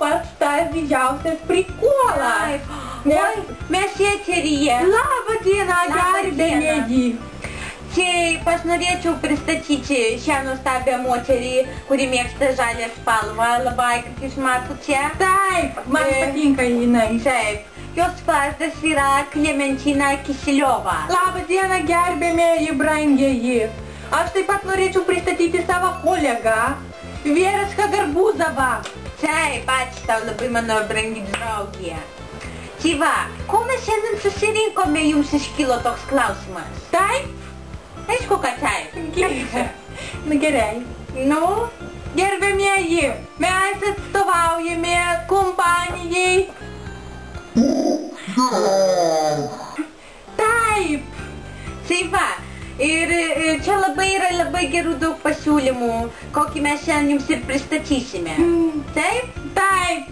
pats tas didžiausias prikolas. Mes eteryje. Labą dieną, garbėmėji. Taip, aš norėčiau pristatyti šią nuostabią moterį, kuri mėgsta žalią spalvą, labai, kaip jūs matote. Taip, man patinka jinai. Taip. Jos vardas yra Klementina Kiseliova. Labą dieną, gerbėmėji, brangieji. Aš taip pat norėčiau pristatyti savo kolegą, Vierečką Garbuzovą. Taip, ačiū tau labai, mano brangi draugė. Tai va, ko mes šiandien susirinkome, jums iškilo toks klausimas? Taip? Aišku, kad taip. Na gerai. Nu? Gerbėmėji, mes atstovaujame kompanijai. Taip. Tai va, ir čia yra labai gerų daug pasiūlymų, kokį mes šiandien jums ir pristatysime. Taip? Taip.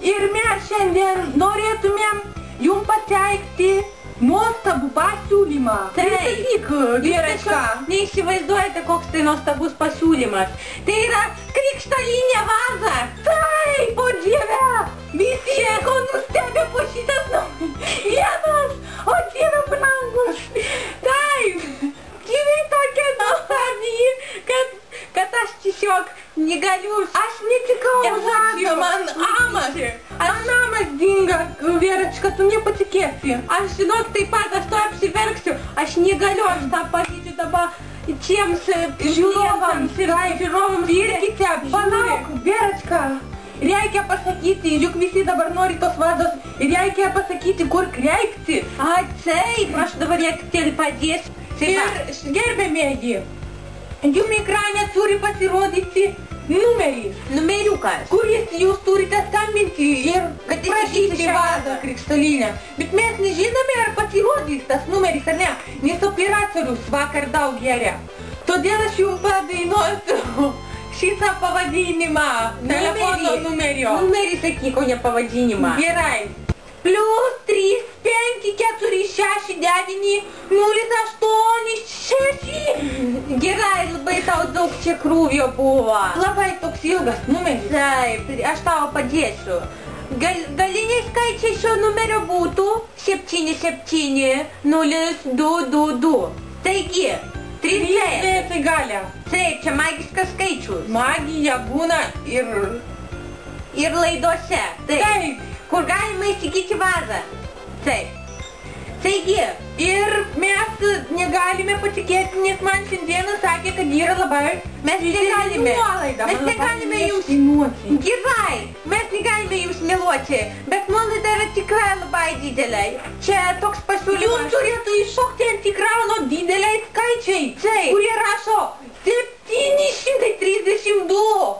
Ir mes šiandien norėtumėm jums pateikti nuostabų pasiūlymą. Taip, Vierečka. Neįsivaizduojate, koks tai nuostabus pasiūlymas. Tai yra krikštolinė vaza. Taip, o Dieve, visi liko nustebę po šitas naujienas. O Dieve brangus. Taip, gyvai tokia nuostabi, kad aš tiesiog negaliu. Aš netikau žodžiu, man amas dinga, Vierečka, tu nepatikėsi. Aš žinok, taip pat aš to apsiverksiu. Aš negaliu, aš tą pavyzdžiu dabar tiems žiūrovams ir žiūrovams. Pirkite, palauk, Vierečka. Reikia pasakyti, juk visi dabar nori tos vazos, ir reikia pasakyti, kur kreipti. Taip, aš dabar ją padėsiu. Ir gerbėmėji, jums ekrane turi pasirodyti numeris. Numeriukas. Kuris jūs turite skambinti ir kad prašyti vazą krikštolinę. Bet mes nežinome, ar pasirodys tas numeris ar ne, nes operatorius vakar daug geria. Todėl aš jums padainuosiu šitą pavadinimą telefono numerio. Numerį sakyk, o ne pavadinimą. Gerai. +3 5 4 6 9 0 8 6. Gerai, labai tau daug čia krūvio buvo. Labai toks ilgas numeris. Taip, aš tau padėsiu. Galiniai skaičiai šio numerio būtų 77 0222. Taigi, 3 tai galia. Taip, čia magiškas skaičius. Magija būna ir laidose. Taip. Kur galima įsigyti vazą. Taip. Taigi, ir mes negalime patikėti, nes man šiandieną sakė, kad yra labai... Mes negalime. Mes negalime jums... Gerai, mes negalime jums meluoti, bet nuolaida yra tikrai labai didelė. Čia toks pasiūlymas. Jums turėtų iššokti ant ekrano dideliai skaičiai, kurie rašo 732.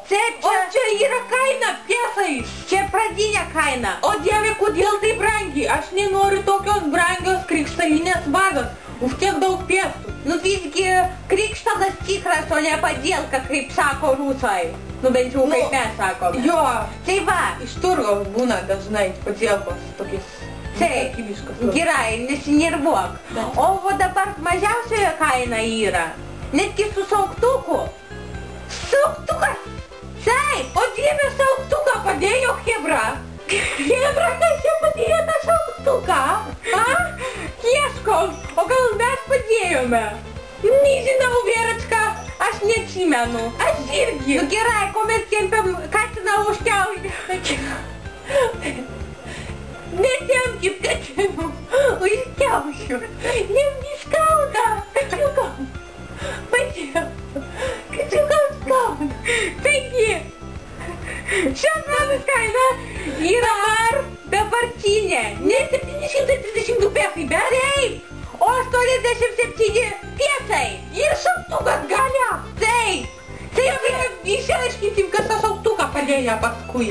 Taip, o čia yra kaina pėsais. Čia pradinė kaina. O Dieve, kodėl tai brangi? Aš nenoriu tokios brangios krikštolinės vazos. Už tiek daug pėsų. Nu visgi krikštalas tikras, o ne padielka, kaip sako rusai. Nu bent jau kaip mes sakom. Jo. Tai va. Iš turgaus būna dažnai padielkos tokiais. Taip. Gerai, nesinervuok. O dabar mažiausioje kaina yra. Netgi su sauktuku. Sauktukas? Taip. O Dieve, sauktuką padėjo Hebra. Hebra, kas čia padėjo tą sauktuką? Ieškom. O gal mes padėjome? Nežinau, Vierečka, aš neatsimenu. Aš irgi. Nu gerai, ko mes kempiam katiną užkiauti. Netempkit katinų, užkiaušiu. Neskauda. Kačiukam skauda. Taigi, šios vazos kaina yra dabartinė. Ne 732 pėsai, bet Taip, o 87 pėsai. Ir šauktukas galia. Taip. Taip, išaiškinsim, kas tą šauktuką padėjo paskui.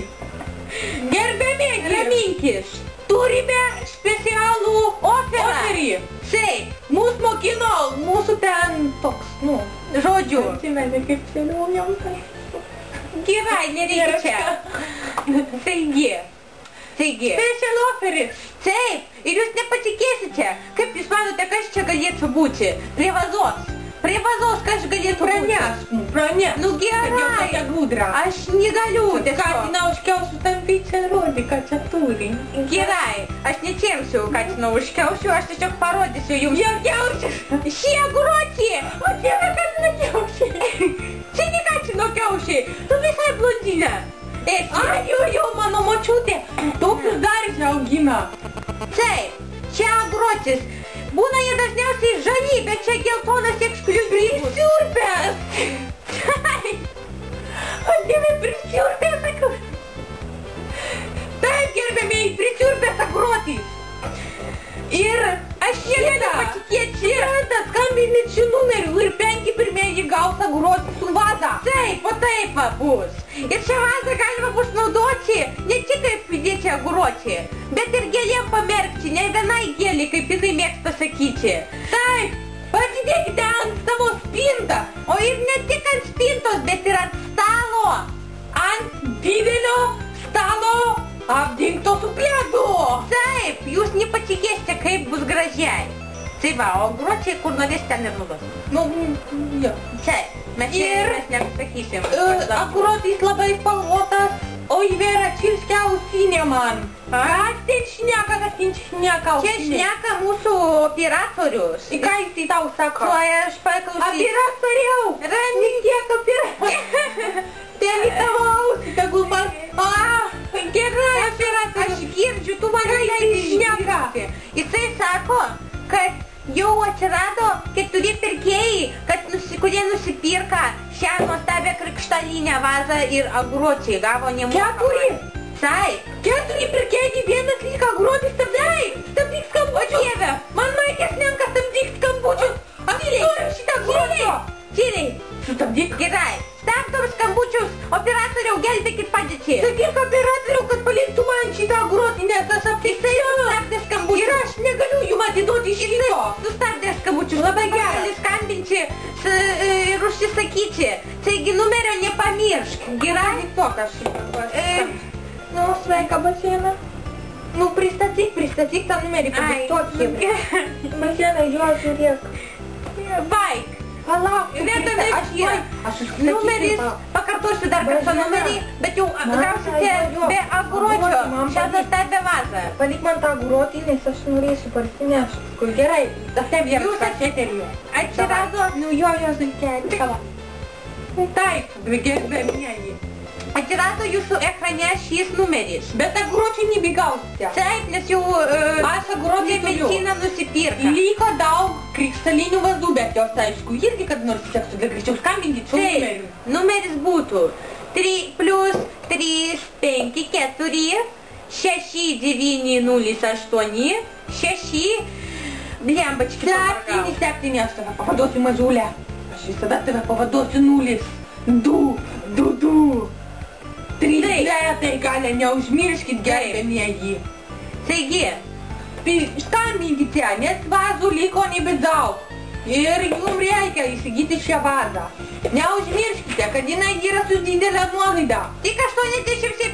Gerbėmėgi, Raminkis. turime specialų Operį. Taip. Mūsų mokino, mūsų ten toks, Žodžiu. Atsimeni, kaip seniau tai. Gerai, nereikia čia. Taigi. Special operis. Taip, ir jūs nepatikėsite, kaip jūs manote, kas čia galėtų būti prie vazos. Prie vazos, ką aš galėtų Pranešk. Nu gerai. Aš negaliu tiesiog. Katina užkiausiu tampyčią rodį, ką čia turi. Gerai, aš nečiamsiu Katiną užkiausiu, aš tiesiog parodysiu jums. Jau kiaušis. Šie aguroti! O Dieve, Katina kiaušiai. Čia ne Katino kiaušiai, tu visai blondinė. Jau, mano močiutė. Tokius darže augina. Taip, čia agurotis. Būna jie dažniausiai žali, bet čia geltonas ekskliuzyvus. Prisiurpęs. O Dieve, prisiurpęs. Taip, gerbėmiai, prisiurpęs agurotis. Ir Aš negaliu patikėti. Yra skambinit šį numerių ir 5 pirmieji gaus agurotį su vaza. Taip, o taip va bus. Ir šią vazą galima bus naudoti ne tik kaip pridėti agurotį, bet ir gėlėm pamerkti, ne vienai gėlį, kaip jinai mėgsta sakyti. Taip, pasidėkite ant savo spintą. O ir ne tik ant spintos, bet ir ant stalo. Ant didelio stalo apdingto su pledu. Taip, jūs nepatikėsite, kaip bus gražiai. Tai va, o agurotį kur norės ten ir nudos. Nu, jo. Taip, mes nepasakysim. Agurotis labai spalvotas, o Ivera čirškia ausinė man. Kas ten šneka, Čia šneka mūsų operatorius. Į ką jis tau sako? Tuoj aš paklausysiu. Operatoriau! Randi Tiek operatoriau! Ten į tavo ausį, tegul man... Gerai, operatorius. Aš girdžiu, tu man šneka. Jisai sako, kad jau atsirado 4 pirkėjai, kurie nusipirka šią nuostabią krikštalinę vazą ir agurotį gavo nemokamai. 4? Taip. 4 pirkėjai, vienas lyg agurotis stabdyk skambučius. Dieve. Man Maikės nenka stabdyk skambučius. Aš noriu šitą agurotį. Tyliai. Sustabdyk. Gerai. Stabdom skambučius. Operatoriau, gelbėkit padėtį. Sakyk operatoriau, kad paliktų man šitą agurotį, nes aš apteisėjau. Sustabdė skambučius. Ir aš negaliu jum atiduoti šito. Sustabdė skambučius. Labai gerai. Gali skambinti ir užsisakyti. Taigi numerio nepamiršk. Gerai. Tiesiog aš... Nu, sveika, Basiena. Nu, pristatyk tą numerį, padiktuok Basiena, jo, žiūrėk. Baik. Palauk, Numeris, pakartosiu dar kartą numerį, bet jau gausite be aguročio šią nuostabią vazą. Palik man tą agurotį, nes aš norėsiu parsinešti. Gerai, Jūs atsirado... Nu, jo, zuikelį. Taip, gerbėmieji. Atsirado jūsų ekrane šis numeris. Bet agurotį nebegausite. Taip, nes jau aš agurotį turiu. Mergina nusipirka. Liko daug krikštalinių vazų, bet jos aišku, irgi kad nors sektų, bet greičiau skambinti su numeriu. Numeris būtų 3 + 3 5 4 6 9 0 8 6 Blembački pavargau. 7, aš tave pavaduosiu mažulę. Aš visada tave pavaduosiu 0 2 2 2 3 tai gali neužmirškit gerbėmieji. Taigi, skambinkite, nes vazų liko nebedaug. Ir jums reikia įsigyti šią vazą. Neužmirškite, kad jinai yra su didelė nuolaida. Tik 87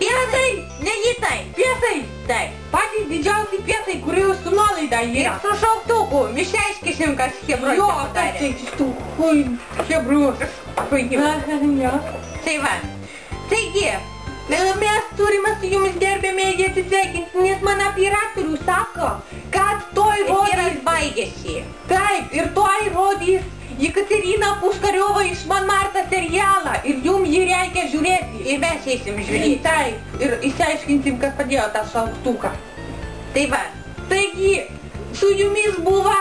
piesai, ne litai. Piesai. Taip. Patys didžiausi piesai, kurių su nuolaida Ir yra. su šauktuku. Išaiškysim, kas Hebroje Jo, padarė. Hebrus. Tai va. Taigi, mes turime su jumis gerbėmėji atsisveikinti, nes man operatorius sako, kad toj rodys baigėsi. Taip, ir toj rodys Jekaterina Puškariova iš Monmarta serialą ir jum jį reikia žiūrėti. Ir mes eisim žiūrėti. Taip, ir išsiaiškinsim, kas padėjo tą šauktuką. Tai va. Taigi, su jumis buvo...